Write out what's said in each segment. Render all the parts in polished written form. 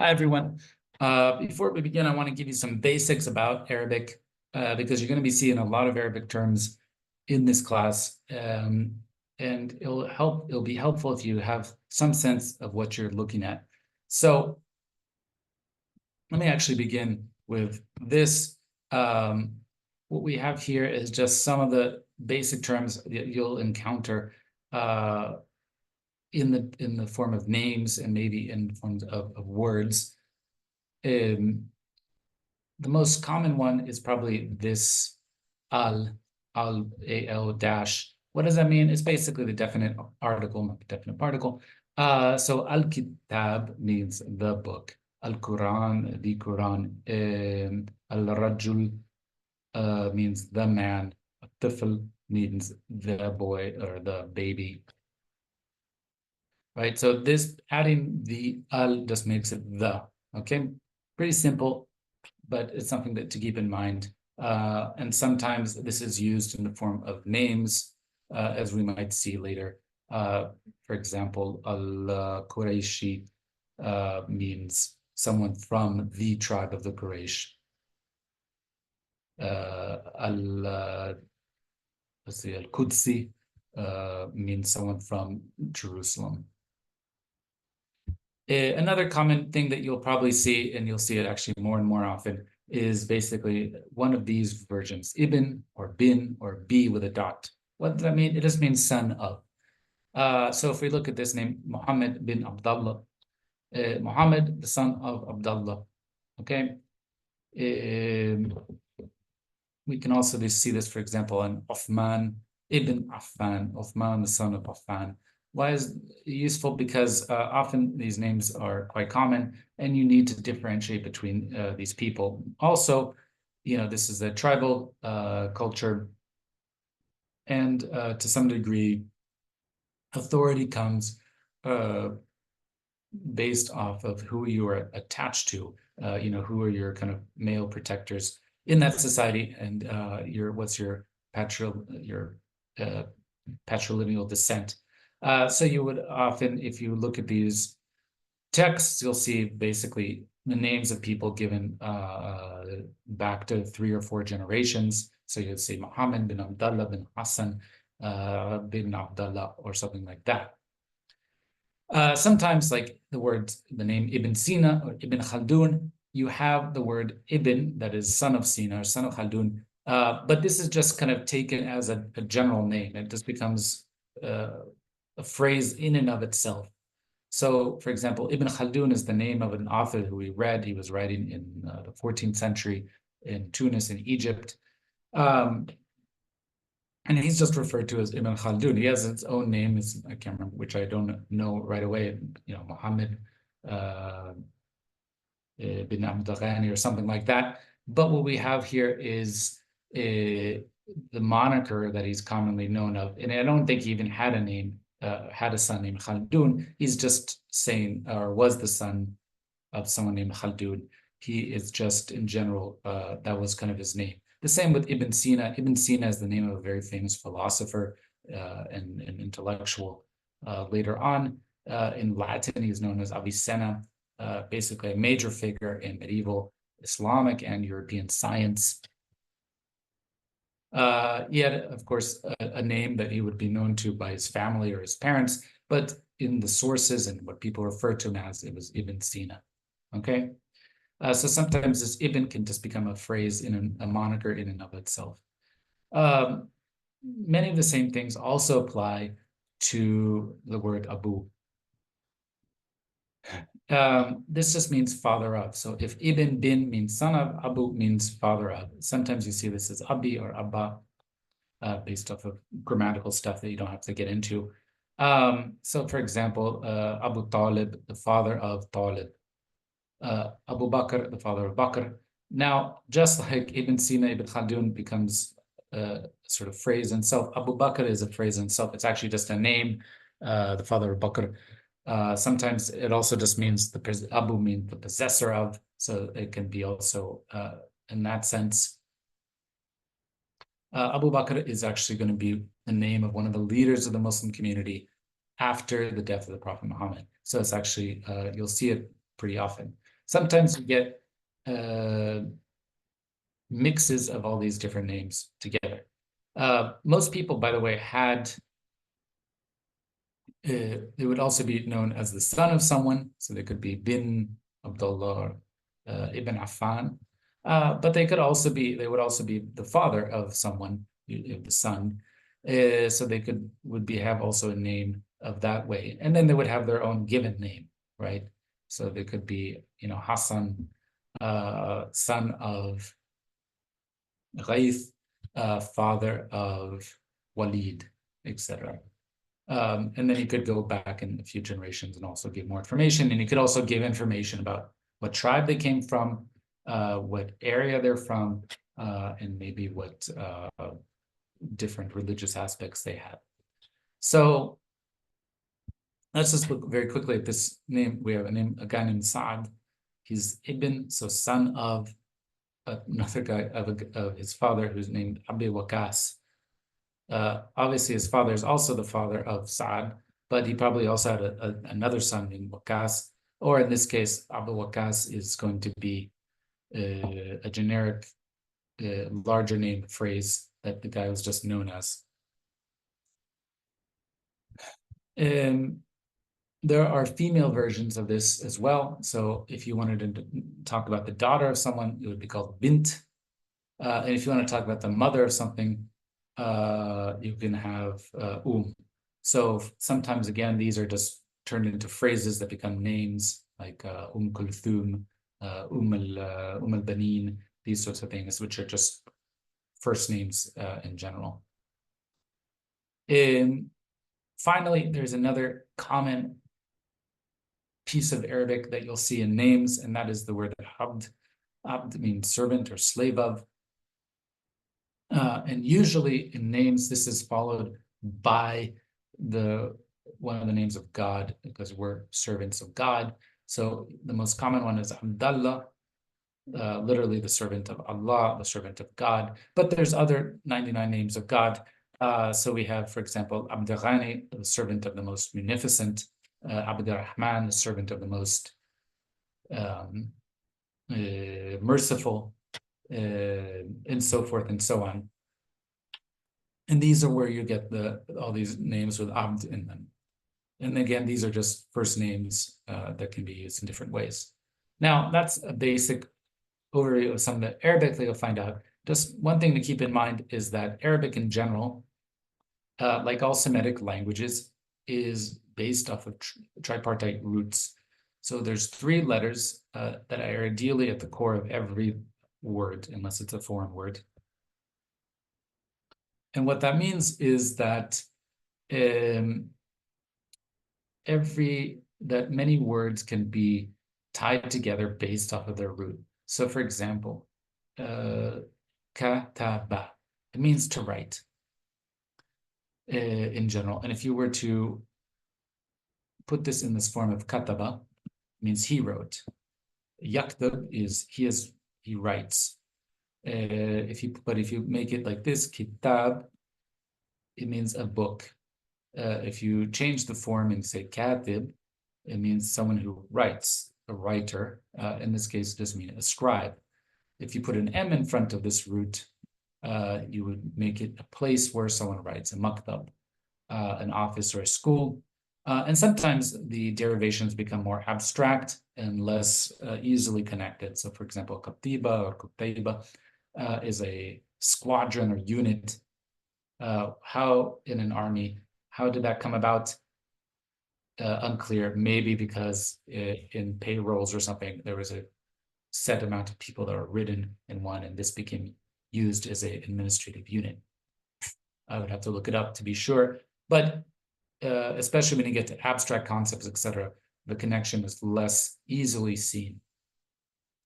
Hi, everyone. Before we begin, I want to give you some basics about Arabic because you're going to be seeing a lot of Arabic terms in this class. And it'll be helpful if you have some sense of what you're looking at. So let me actually begin with this. What we have here is just some of the basic terms that you'll encounter in the form of names and maybe in forms of words. The most common one is probably this al dash. What does that mean? It's basically the definite article, not the definite particle. So al-kitab means the book. Al-Quran, the Quran. Al-Rajul means the man. Al-Tifl means the boy or the baby. Right, so this adding the al just makes it the, okay? Pretty simple, but it's something to keep in mind. And sometimes this is used in the form of names, as we might see later. For example, al-Qurayshi means someone from the tribe of the Quraysh. Al-Qudsi means someone from Jerusalem. Another common thing that you'll probably see, and you'll see it actually more and more often, is basically one of these versions, ibn or bin or b with a dot. What does that mean? It just means son of. So if we look at this name, Muhammad bin Abdullah, Muhammad, the son of Abdullah, okay? We can also see this, for example, in Uthman ibn Affan, Uthman, the son of Affan. Why is it useful? Because often these names are quite common and you need to differentiate between these people. Also, this is a tribal culture, and to some degree, authority comes based off of who you are attached to, who are your kind of male protectors in that society, and what's your patrilineal descent. So you would often, if you look at these texts, you'll see basically the names of people given back to 3 or 4 generations. So you'd say Muhammad bin Abdullah bin Hassan bin Abdullah or something like that. Sometimes, like the name Ibn Sina or Ibn Khaldun, you have the word Ibn, that is son of Sina or son of Khaldun, but this is just kind of taken as a general name. It just becomes a phrase in and of itself. So, for example, Ibn Khaldun is the name of an author who we read. He was writing in the 14th century in Tunis in Egypt. And he's just referred to as Ibn Khaldun. He has his own name, I can't remember, which I don't know right away, Muhammad bin Abd Ghani or something like that. But what we have here is the moniker that he's commonly known of. And I don't think he even had a name, had a son named Khaldun. He's just saying, or was the son of someone named Khaldun. He is just, in general, that was kind of his name. The same with Ibn Sina. Ibn Sina is the name of a very famous philosopher and intellectual. Later on, in Latin, he's known as Avicenna, basically a major figure in medieval Islamic and European science. He had, of course, a name that he would be known to by his family or his parents, but in the sources and what people refer to him as, it was Ibn Sina. Okay? So sometimes this Ibn can just become a phrase in a moniker in and of itself. Many of the same things also apply to the word Abu. This just means father of. So if Ibn bin means son of, Abu means father of. Sometimes you see this as Abi or Abba, based off of grammatical stuff that you don't have to get into. So for example, Abu Talib, the father of Talib. Abu Bakr, the father of Bakr. Now, just like Ibn Sina, Ibn Khaldun becomes a sort of phrase in itself, Abu Bakr is a phrase in itself. It's actually just a name, the father of Bakr. Sometimes it also just means Abu means the possessor of, so it can be also in that sense. Abu Bakr is actually going to be the name of one of the leaders of the Muslim community after the death of the Prophet Muhammad. So it's actually, you'll see it pretty often. sometimes you get mixes of all these different names together. Most people, by the way, had it would also be known as the son of someone, so they could be bin Abdullah or Ibn Affan, but they would also be the father of someone, the son, so they would have also a name of that way, and then they would have their own given name, right? So they could be, Hassan, son of Ghaith, father of Walid, etc. And then you could go back in a few generations and also give more information. And you could also give information about what tribe they came from, what area they're from, and maybe what different religious aspects they have. So let's just look very quickly at this name. We have a guy named Saad. He's Ibn, so son of another guy of his father, who's named Abi Waqas. Obviously, his father is also the father of Saad, but he probably also had another son named Waqas, or in this case, Abu Waqas is going to be a generic, larger name phrase that the guy was just known as. There are female versions of this as well. So if you wanted to talk about the daughter of someone, it would be called bint. And if you want to talk about the mother of something, you can have So sometimes, again, these are just turned into phrases that become names, like Kulthum, al-Banin, these sorts of things, which are just first names in general. Finally, there's another common piece of Arabic that you'll see in names, and that is the word abd. Abd means servant or slave of. And usually in names, this is followed by one of the names of God, because we're servants of God. So the most common one is Abdallah, literally the servant of Allah, the servant of God. But there's other 99 names of God. So we have, for example, Abdurrahman, the servant of the most munificent, Abdurrahman, the servant of the most merciful, and so forth and so on. And these are where you get all these names with abd in them. And again, these are just first names that can be used in different ways. Now, that's a basic overview of some of the Arabic that you'll find out. Just one thing to keep in mind is that Arabic in general, like all Semitic languages, is based off of tripartite roots. So there's 3 letters that are ideally at the core of every word, unless it's a foreign word. And what that means is that many words can be tied together based off of their root. So for example, kataba, it means to write in general. And if you were to put this in this form of kataba, it means he wrote. Yaktub is he writes. If you make it like this, kitab, it means a book. If you change the form and say katib, it means someone who writes, a writer. In this case, it doesn't mean a scribe. If you put an M in front of this root, you would make it a place where someone writes, a maktab, an office or a school. And sometimes the derivations become more abstract and less easily connected. So for example, katiba or kutayba is a squadron or unit. How in an army, how did that come about? Unclear. Maybe because in payrolls or something, there was a set amount of people that are written in one, and this became used as an administrative unit. I would have to look it up to be sure, but especially when you get to abstract concepts, etc., the connection is less easily seen.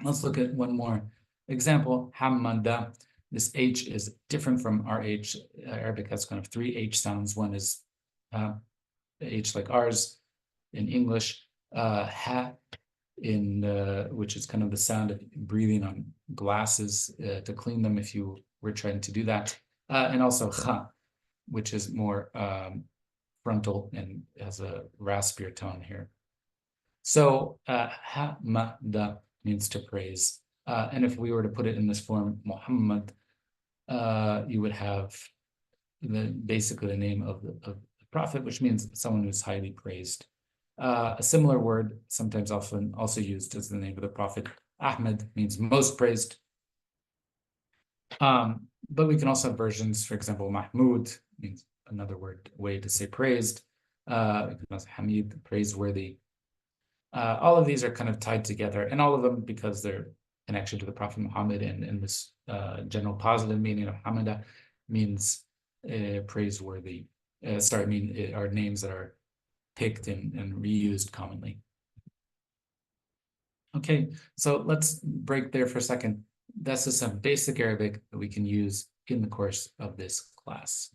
Let's look at one more example. Hamada. This H is different from our H. Arabic has kind of 3 H sounds. One is H like ours in English, ha which is kind of the sound of breathing on glasses to clean them if you were trying to do that, and also kha, which is more frontal and has a raspier tone here. So ha, ma, da. means to praise. And if we were to put it in this form, Muhammad, you would have basically the name of the prophet, which means someone who's highly praised. A similar word, sometimes often also used as the name of the prophet, Ahmed, means most praised. But we can also have versions, for example, Mahmud means another way to say praised. We can also Hamid, praiseworthy. All of these are kind of tied together, and all of them, because they're connection to the Prophet Muhammad and this general positive meaning of Hamida, means praiseworthy. Are names that are picked and reused commonly. Okay, so let's break there for a second. That's just some basic Arabic that we can use in the course of this class.